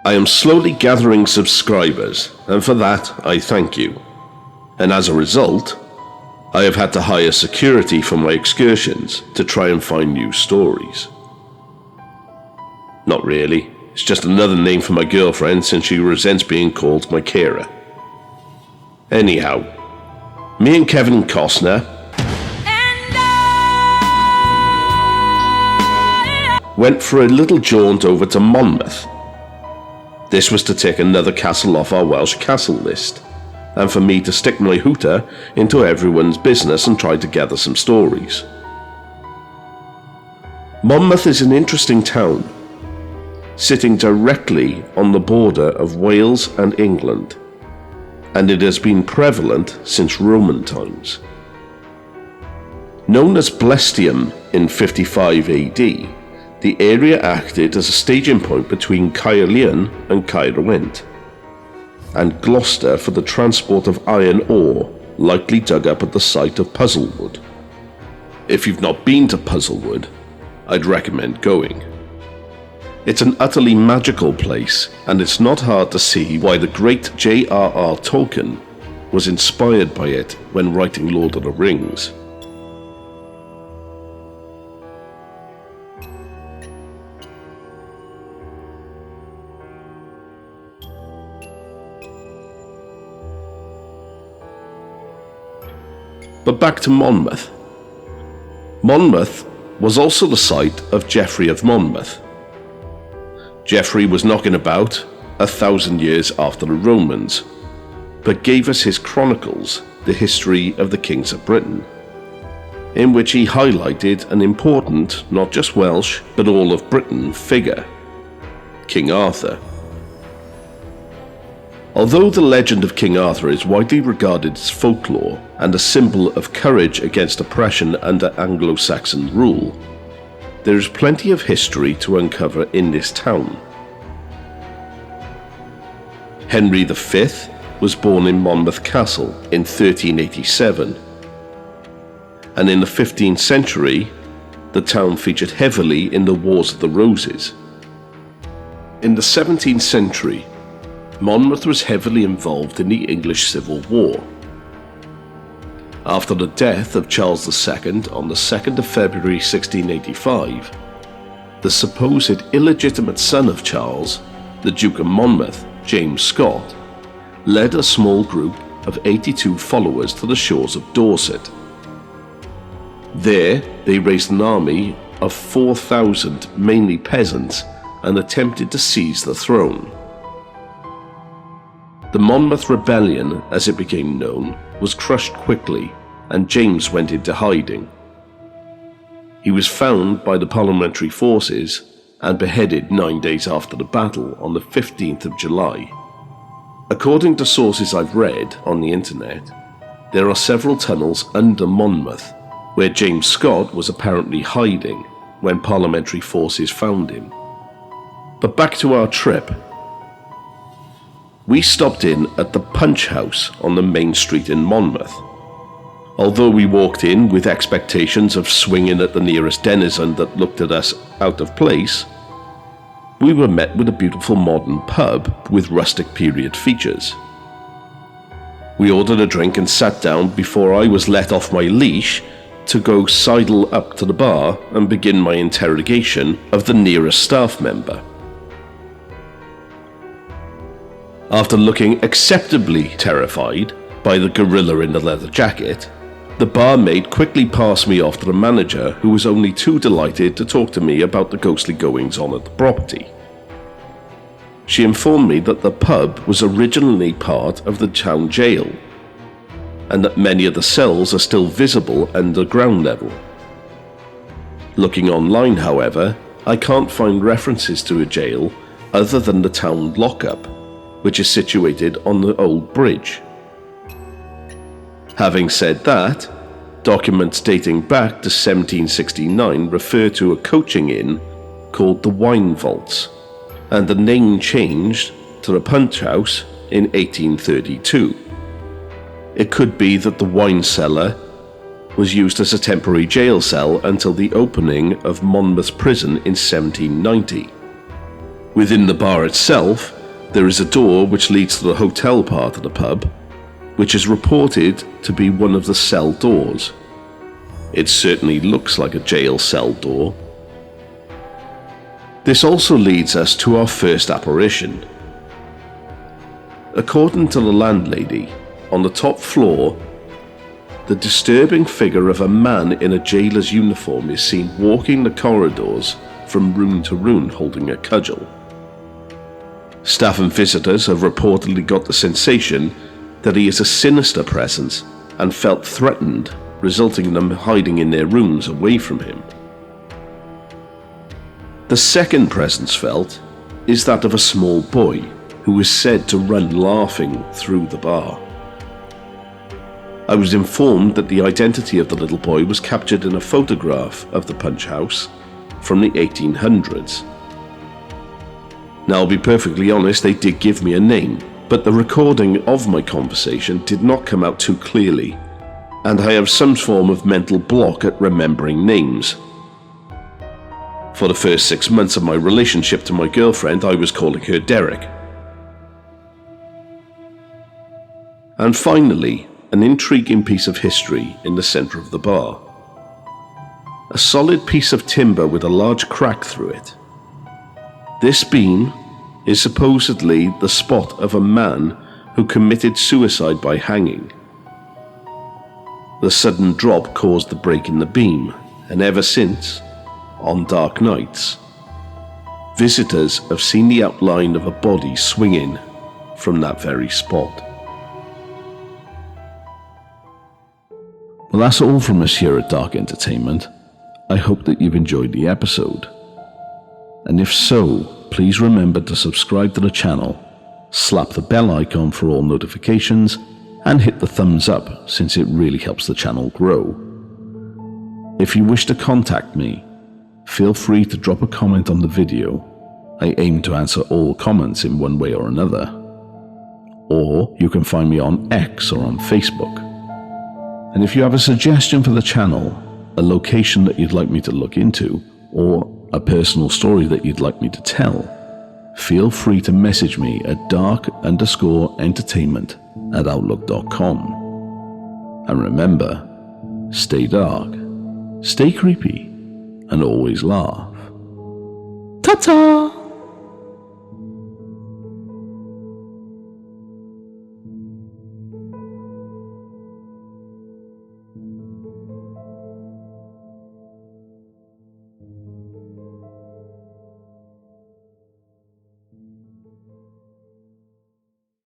I am slowly gathering subscribers, and for that I thank you. And as a result, I have had to hire security for my excursions to try and find new stories. Not really, it's just another name for my girlfriend since she resents being called my carer. Anyhow, me and Kevin Costner went for a little jaunt over to Monmouth. This was to tick another castle off our Welsh castle list, and for me to stick my hooter into everyone's business and try to gather some stories. Monmouth is an interesting town, sitting directly on the border of Wales and England, and it has been prevalent since Roman times. Known as Blestium in 55 AD, the area acted as a staging point between Caerleon and Caerwent, and Gloucester for the transport of iron ore, likely dug up at the site of Puzzlewood. If you've not been to Puzzlewood, I'd recommend going. It's an utterly magical place, and it's not hard to see why the great J.R.R. Tolkien was inspired by it when writing Lord of the Rings. But back to Monmouth. Monmouth was also the site of Geoffrey of Monmouth. Geoffrey was knocking about 1,000 years after the Romans, but gave us his chronicles, the history of the kings of Britain, in which he highlighted an important, not just Welsh, but all of Britain figure, King Arthur. Although the legend of King Arthur is widely regarded as folklore and a symbol of courage against oppression under Anglo-Saxon rule, there is plenty of history to uncover in this town. Henry V was born in Monmouth Castle in 1387, and in the 15th century, the town featured heavily in the Wars of the Roses. In the 17th century, Monmouth was heavily involved in the English Civil War. After the death of Charles II on the 2nd of February 1685, the supposed illegitimate son of Charles, the Duke of Monmouth, James Scott, led a small group of 82 followers to the shores of Dorset. There, they raised an army of 4,000 mainly peasants and attempted to seize the throne. The Monmouth Rebellion, as it became known, was crushed quickly, and James went into hiding. He was found by the parliamentary forces and beheaded 9 days after the battle on the 15th of July. According to sources I've read on the internet, there are several tunnels under Monmouth where James Scott was apparently hiding when parliamentary forces found him. But back to our trip. We stopped in at the Punch House on the main street in Monmouth. Although we walked in with expectations of swinging at the nearest denizen that looked at us out of place, we were met with a beautiful modern pub with rustic period features. We ordered a drink and sat down before I was let off my leash to go sidle up to the bar and begin my interrogation of the nearest staff member. After looking acceptably terrified by the gorilla in the leather jacket, the barmaid quickly passed me off to the manager, who was only too delighted to talk to me about the ghostly goings-on at the property. She informed me that the pub was originally part of the town jail, and that many of the cells are still visible underground level. Looking online, however, I can't find references to a jail other than the town lockup, which is situated on the old bridge. Having said that, documents dating back to 1769 refer to a coaching inn called the Wine Vaults, and the name changed to the Punch House in 1832. It could be that the wine cellar was used as a temporary jail cell until the opening of Monmouth Prison in 1790. Within the bar itself, there is a door which leads to the hotel part of the pub, which is reported to be one of the cell doors. It certainly looks like a jail cell door. This also leads us to our first apparition. According to the landlady, on the top floor, the disturbing figure of a man in a jailer's uniform is seen walking the corridors from room to room holding a cudgel. Staff and visitors have reportedly got the sensation that he is a sinister presence and felt threatened, resulting in them hiding in their rooms away from him. The second presence felt is that of a small boy who is said to run laughing through the bar. I was informed that the identity of the little boy was captured in a photograph of the punch house from the 1800s. Now, I'll be perfectly honest, they did give me a name, but the recording of my conversation did not come out too clearly, and I have some form of mental block at remembering names. For the first 6 months of my relationship to my girlfriend, I was calling her Derek. And finally, an intriguing piece of history in the centre of the bar. A solid piece of timber with a large crack through it. This beam is supposedly the spot of a man who committed suicide by hanging. The sudden drop caused the break in the beam, and ever since, on dark nights, visitors have seen the outline of a body swinging from that very spot. Well, that's all from us here at Dark Entertainment. I hope that you've enjoyed the episode. And if so, please remember to subscribe to the channel, slap the bell icon for all notifications, and hit the thumbs up since it really helps the channel grow. If you wish to contact me, feel free to drop a comment on the video. I aim to answer all comments in one way or another. Or you can find me on X or on Facebook. And if you have a suggestion for the channel, a location that you'd like me to look into, or a personal story that you'd like me to tell, feel free to message me at dark_entertainment@outlook.com. And remember, stay dark, stay creepy, and always laugh. Ta-ta!